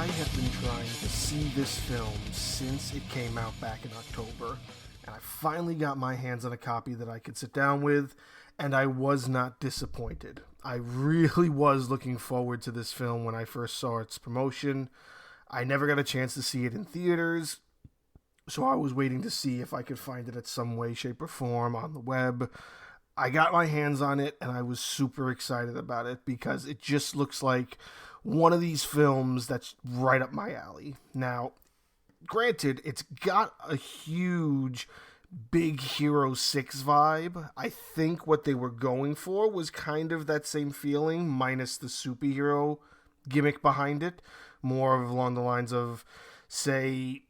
I have been trying to see this film since it came out back in October, and I finally got my hands on a copy that I could sit down with, and I was not disappointed. I really was looking forward to this film when I first saw its promotion. I never got a chance to see it in theaters, so I was waiting to see if I could find it at some way, shape, or form on the web. I got my hands on it, and I was super excited about it because it just looks like one of these films that's right up my alley. Now, granted, it's got a huge Big Hero 6 vibe. I think what they were going for was kind of that same feeling, minus the superhero gimmick behind it. More of along the lines of, say,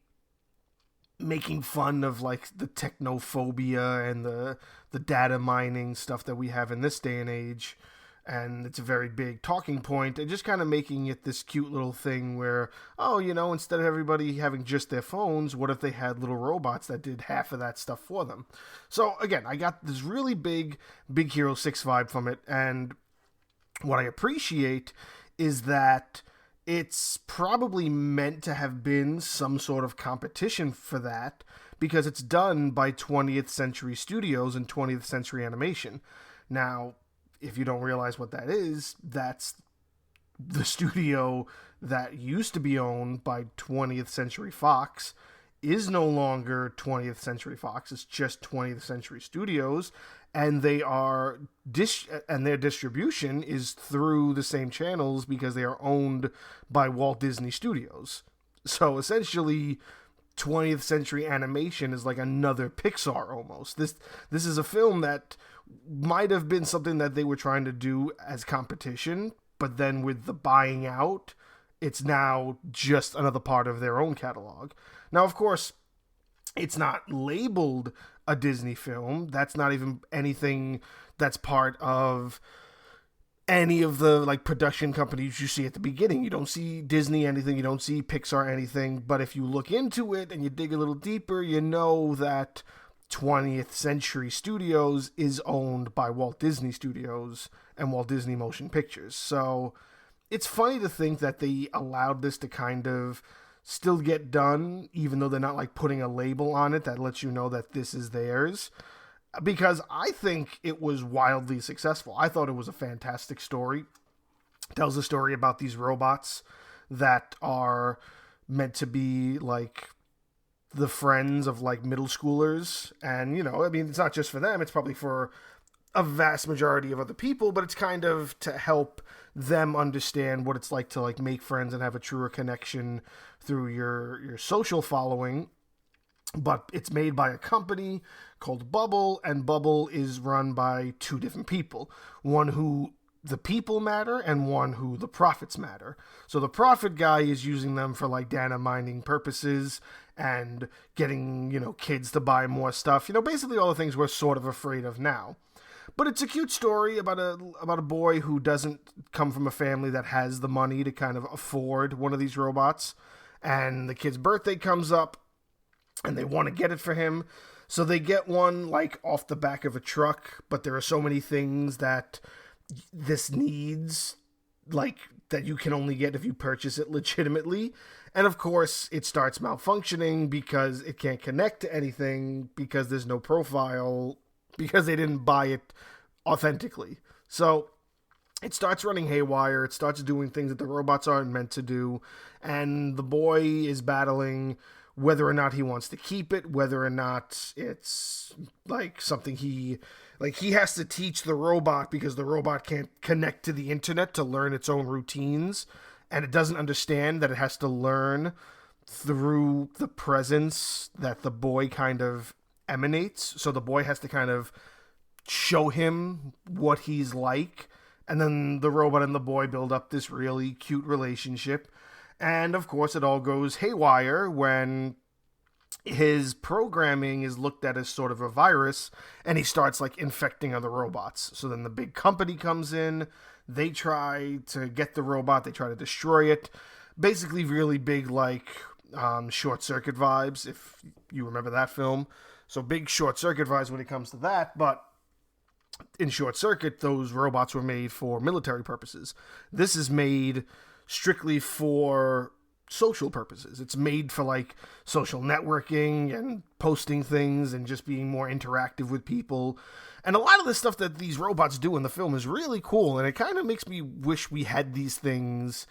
making fun of like the technophobia and the data mining stuff that we have in this day and age. And it's a very big talking point, and just kind of making it this cute little thing where, oh, instead of everybody having just their phones, what if they had little robots that did half of that stuff for them? So again, I got this really big Hero 6 vibe from it, and what I appreciate is that it's probably meant to have been some sort of competition for that, because it's done by 20th Century Studios and 20th Century Animation. Now, if you don't realize what that is, that's the studio that used to be owned by 20th Century Fox is no longer 20th Century Fox. It's just 20th Century Studios, and their distribution is through the same channels because they are owned by Walt Disney Studios. So essentially, 20th Century Animation is like another Pixar almost. This is a film that might have been something that they were trying to do as competition, but then with the buying out, it's now just another part of their own catalog. Now, of course, it's not labeled a Disney film. That's not even anything that's part of any of the like production companies you see at the beginning. You don't see Disney anything, you don't see Pixar anything, but if you look into it and you dig a little deeper, you know that 20th Century Studios is owned by Walt Disney Studios and Walt Disney Motion Pictures. So it's funny to think that they allowed this to kind of still get done, even though they're not like putting a label on it that lets you know that this is theirs. Because I think it was wildly successful. I thought it was a fantastic story. It tells a story about these robots that are meant to be like the friends of like middle schoolers. And, it's not just for them. It's probably for a vast majority of other people, but it's kind of to help them understand what it's like to like make friends and have a truer connection through your social following. But it's made by a company called Bubble, and Bubble is run by two different people. One who the people matter and one who the profits matter. So the profit guy is using them for like data mining purposes and getting, kids to buy more stuff. Basically all the things we're sort of afraid of now. But it's a cute story about a boy who doesn't come from a family that has the money to kind of afford one of these robots. And the kid's birthday comes up, and they want to get it for him. So they get one like off the back of a truck, but there are so many things that this needs, like, that you can only get if you purchase it legitimately. And of course, it starts malfunctioning because it can't connect to anything because there's no profile, because they didn't buy it authentically. So it starts running haywire. It starts doing things that the robots aren't meant to do. And the boy is battling whether or not he wants to keep it, whether or not it's like something he has to teach the robot because the robot can't connect to the internet to learn its own routines. And it doesn't understand that it has to learn through the presence that the boy kind of emanates. So the boy has to kind of show him what he's like. And then the robot and the boy build up this really cute relationship. And of course, it all goes haywire when his programming is looked at as sort of a virus and he starts like infecting other robots. So then the big company comes in. They try to get the robot. They try to destroy it. Basically really big like Short Circuit vibes, if you remember that film. So big Short Circuit vibes when it comes to that. But in Short Circuit, those robots were made for military purposes. This is made strictly for social purposes. It's made for like social networking and posting things and just being more interactive with people. And a lot of the stuff that these robots do in the film is really cool, and it kind of makes me wish we had these things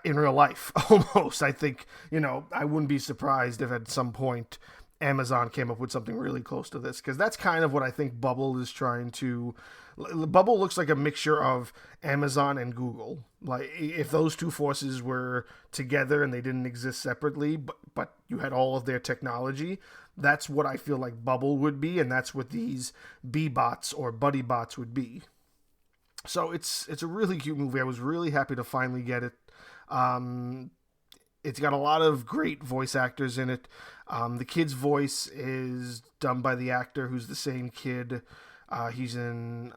in real life almost. I think, I wouldn't be surprised if at some point Amazon came up with something really close to this, because that's kind of what I think Bubble is trying to. Bubble looks like a mixture of Amazon and Google. Like, if those two forces were together and they didn't exist separately, but you had all of their technology, that's what I feel like Bubble would be, and that's what these B-bots or buddy bots would be. So it's a really cute movie. I was really happy to finally get it. It's got a lot of great voice actors in it. The kid's voice is done by the actor who's the same kid. He's in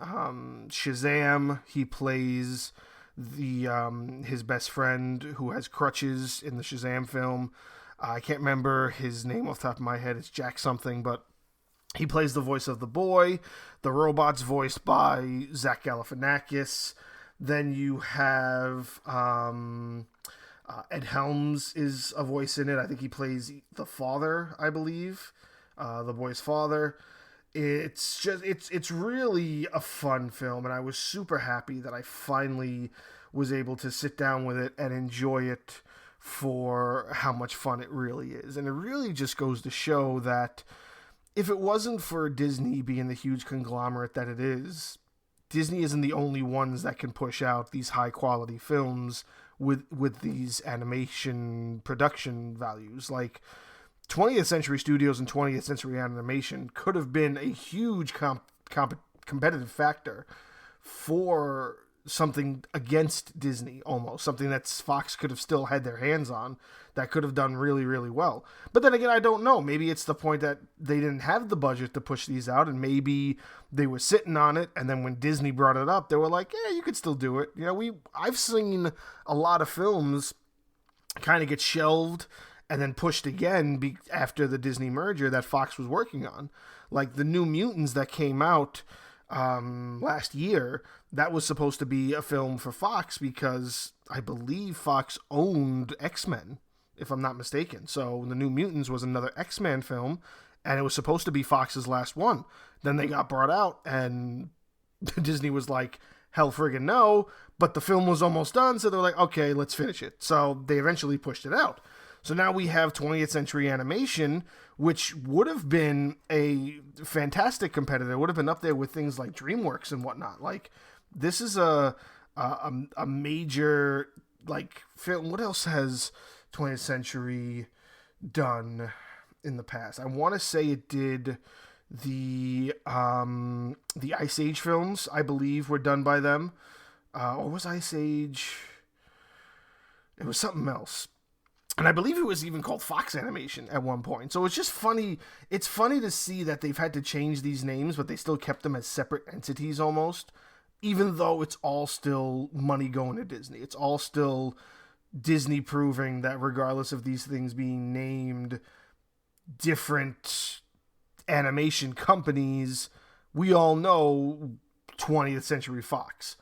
Shazam. He plays his best friend who has crutches in the Shazam film. I can't remember his name off the top of my head. It's Jack something, but he plays the voice of the boy. The robot's voiced by Zach Galifianakis. Then you have Ed Helms is a voice in it. I think he plays the father, I believe, the boy's father. It's really a fun film, and I was super happy that I finally was able to sit down with it and enjoy it for how much fun it really is. And it really just goes to show that if it wasn't for Disney being the huge conglomerate that it is, Disney isn't the only ones that can push out these high quality films with these animation production values. Like 20th Century Studios and 20th Century Animation could have been a huge competitive factor for something against Disney, almost something that Fox could have still had their hands on, that could have done really, really well. But then again, I don't know. Maybe it's the point that they didn't have the budget to push these out, and maybe they were sitting on it, and then when Disney brought it up, they were like, yeah, you could still do it. I've seen a lot of films kind of get shelved and then pushed again after the Disney merger that Fox was working on. Like the New Mutants that came out last year, that was supposed to be a film for Fox because I believe Fox owned X-Men, if I'm not mistaken. So the New Mutants was another X-Men film, and it was supposed to be Fox's last one. Then they got brought out, and Disney was like, hell friggin' no, but the film was almost done, so they're like, okay, let's finish it. So they eventually pushed it out. So now we have 20th Century Animation, which would have been a fantastic competitor. It would have been up there with things like DreamWorks and whatnot. Like, this is a major, like, film. What else has 20th Century done in the past? I want to say it did the Ice Age films, I believe, were done by them. Or was Ice Age? It was something else. And I believe it was even called Fox Animation at one point. So it's just funny. It's funny to see that they've had to change these names, but they still kept them as separate entities almost, even though it's all still money going to Disney. It's all still Disney proving that regardless of these things being named different animation companies, we all know 20th Century Fox.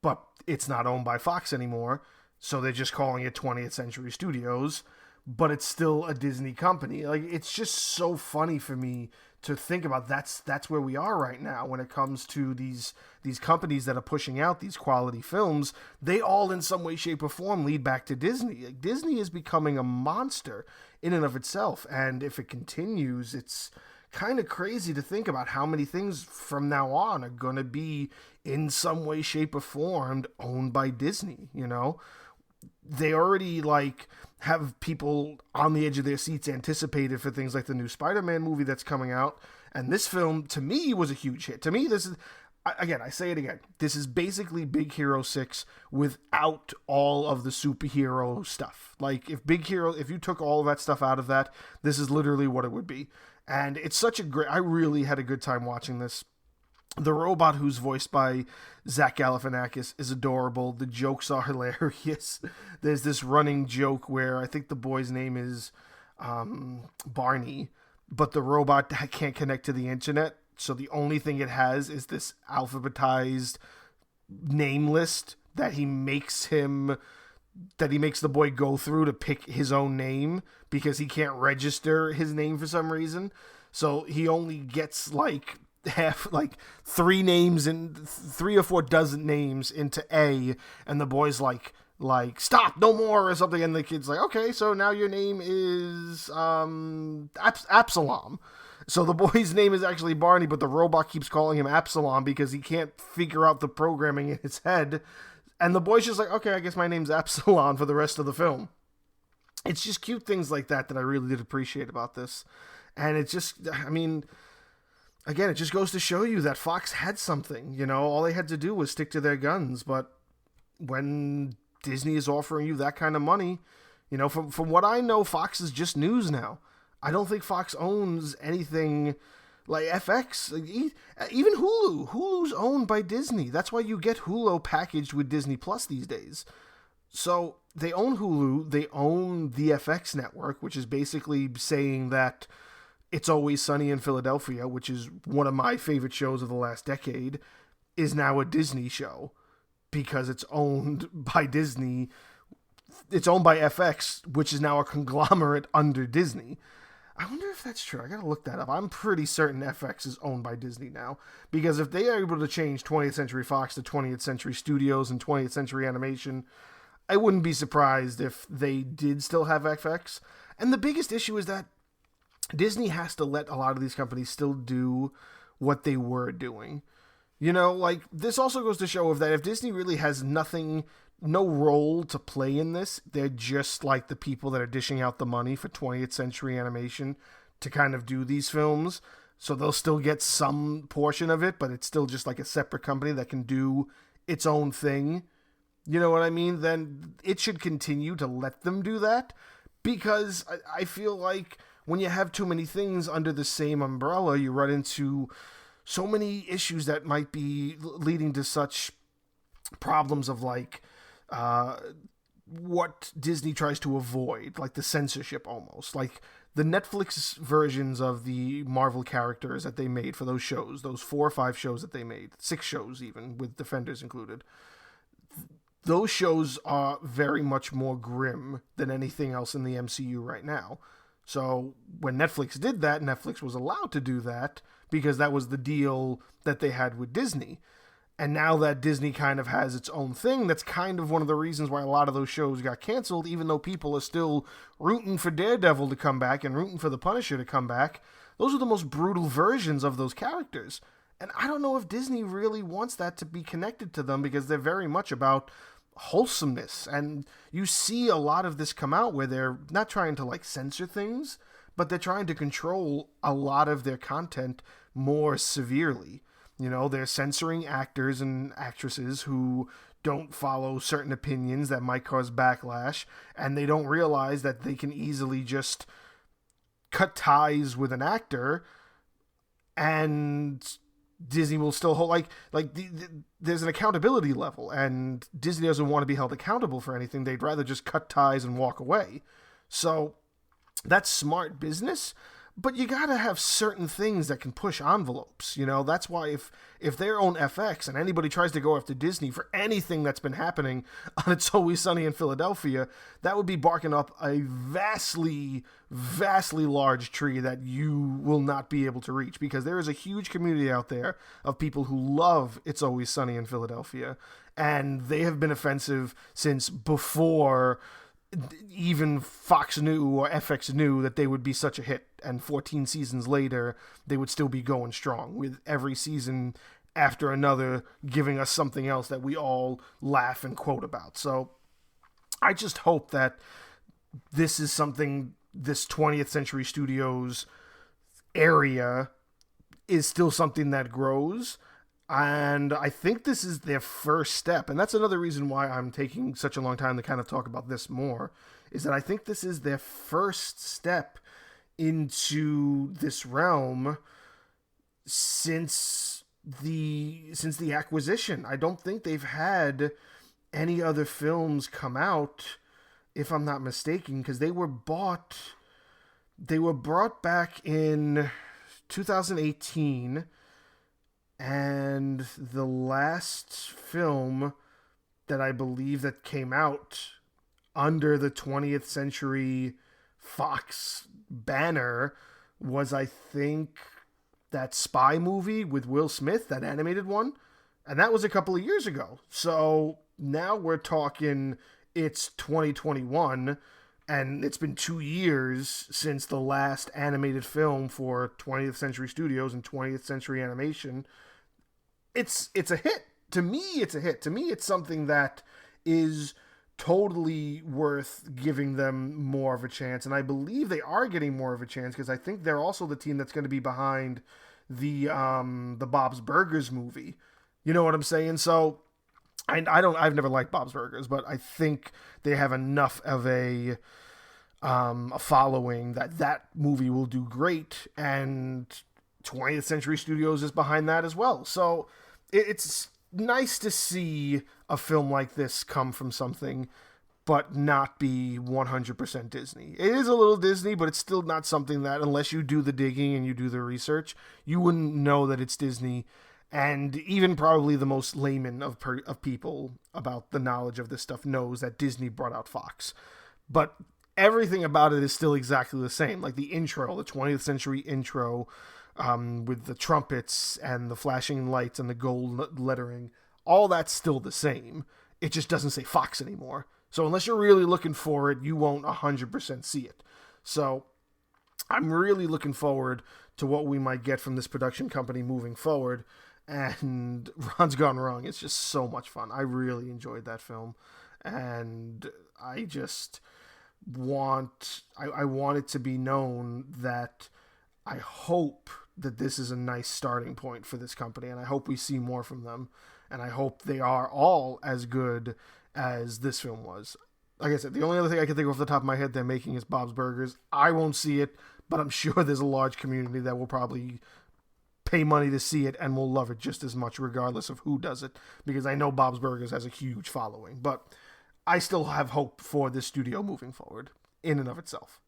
But it's not owned by Fox anymore. So they're just calling it 20th Century Studios, but it's still a Disney company. Like, it's just so funny for me to think about. That's where we are right now when it comes to these companies that are pushing out these quality films. They all, in some way, shape, or form, lead back to Disney. Like, Disney is becoming a monster in and of itself, and if it continues, it's kind of crazy to think about how many things from now on are going to be in some way, shape, or form owned by Disney, They already have people on the edge of their seats anticipated for things like the new Spider-Man movie that's coming out. And this film, to me, was a huge hit. To me, this is, again, I say it again, this is basically Big Hero 6 without all of the superhero stuff. Like, if you took all of that stuff out of that, this is literally what it would be. And it's such a I really had a good time watching this. The robot, who's voiced by Zach Galifianakis, is adorable. The jokes are hilarious. There's this running joke where I think the boy's name is Barney, but the robot can't connect to the internet, so the only thing it has is this alphabetized name list that he makes him that he makes the boy go through to pick his own name because he can't register his name for some reason. So he only gets like three names and 3 or 4 dozen names into A, and the boy's like stop, no more or something, and the kid's like, okay, so now your name is Absalom. So the boy's name is actually Barney, but the robot keeps calling him Absalom because he can't figure out the programming in his head. And the boy's just like, okay, I guess my name's Absalom for the rest of the film. It's just cute things like that I really did appreciate about this. And it just, I mean, again, it just goes to show you that Fox had something. You know, all they had to do was stick to their guns. But when Disney is offering you that kind of money, you know, from what I know, Fox is just news now. I don't think Fox owns anything like FX, even Hulu. Hulu's owned by Disney. That's why you get Hulu packaged with Disney Plus these days. So they own Hulu, they own the FX network, which is basically saying that It's Always Sunny in Philadelphia, which is one of my favorite shows of the last decade, is now a Disney show because it's owned by Disney. It's owned by FX, which is now a conglomerate under Disney. I wonder if that's true. I gotta look that up. I'm pretty certain FX is owned by Disney now. Because if they are able to change 20th Century Fox to 20th Century Studios and 20th Century Animation, I wouldn't be surprised if they did still have FX. And the biggest issue is that Disney has to let a lot of these companies still do what they were doing. You know, like, this also goes to show that if Disney really has no role to play in this, they're just like the people that are dishing out the money for 20th Century Animation to kind of do these films. So they'll still get some portion of it, but it's still just like a separate company that can do its own thing. You know what I mean? Then it should continue to let them do that, because I feel like when you have too many things under the same umbrella, you run into so many issues that might be leading to such problems of like what Disney tries to avoid, like the censorship almost. Like the Netflix versions of the Marvel characters that they made for those shows, those 4 or 5 shows that they made, 6 shows even, with Defenders included. Those shows are very much more grim than anything else in the MCU right now. So when Netflix did that, Netflix was allowed to do that because that was the deal that they had with Disney. And now that Disney kind of has its own thing, that's kind of one of the reasons why a lot of those shows got canceled, even though people are still rooting for Daredevil to come back and rooting for the Punisher to come back. Those are the most brutal versions of those characters. And I don't know if Disney really wants that to be connected to them, because they're very much about wholesomeness. And you see a lot of this come out where they're not trying to like censor things, but they're trying to control a lot of their content more severely. You know, they're censoring actors and actresses who don't follow certain opinions that might cause backlash, and they don't realize that they can easily just cut ties with an actor and Disney will still hold, there's an accountability level, and Disney doesn't want to be held accountable for anything. They'd rather just cut ties and walk away. So that's smart business. But you gotta have certain things that can push envelopes, you know? That's why if they own FX and anybody tries to go after Disney for anything that's been happening on It's Always Sunny in Philadelphia, that would be barking up a vastly, vastly large tree that you will not be able to reach, because there is a huge community out there of people who love It's Always Sunny in Philadelphia, and they have been offensive since before even Fox knew or FX knew that they would be such a hit, and 14 seasons later they would still be going strong, with every season after another giving us something else that we all laugh and quote about. So I just hope that this is something, this 20th Century Studios area is still something that grows. And I think this is their first step. And that's another reason why I'm taking such a long time to kind of talk about this more, is that I think this is their first step into this realm since the acquisition. I don't think they've had any other films come out, if I'm not mistaken, because they were brought back in 2018. And the last film that I believe that came out under the 20th Century Fox banner was, I think, that spy movie with Will Smith, that animated one. And that was a couple of years ago. So now we're talking, it's 2021, and it's been 2 years since the last animated film for 20th Century Studios and 20th Century Animation. It's a hit. To me, it's a hit. To me, it's something that is totally worth giving them more of a chance. And I believe they are getting more of a chance because I think they're also the team that's going to be behind the Bob's Burgers movie. You know what I'm saying? So I've never liked Bob's Burgers, but I think they have enough of a following that movie will do great, and 20th Century Studios is behind that as well. So it's nice to see a film like this come from something but not be 100% Disney. It is a little Disney, but it's still not something that, unless you do the digging and you do the research, you wouldn't know that it's Disney. And even probably the most layman of people about the knowledge of this stuff knows that Disney brought out Fox. But everything about it is still exactly the same. Like the intro, the 20th century intro, with the trumpets and the flashing lights and the gold lettering, all that's still the same. It just doesn't say Fox anymore. So unless you're really looking for it, you won't 100% see it. So I'm really looking forward to what we might get from this production company moving forward. And Ron's Gone Wrong, it's just so much fun. I really enjoyed that film. And I just I want it to be known that I hope that this is a nice starting point for this company, and I hope we see more from them, and I hope they are all as good as this film was. Like I said, the only other thing I can think of off the top of my head they're making is Bob's Burgers. I won't see it, but I'm sure there's a large community that will probably pay money to see it and will love it just as much regardless of who does it, because I know Bob's Burgers has a huge following. But I still have hope for this studio moving forward in and of itself.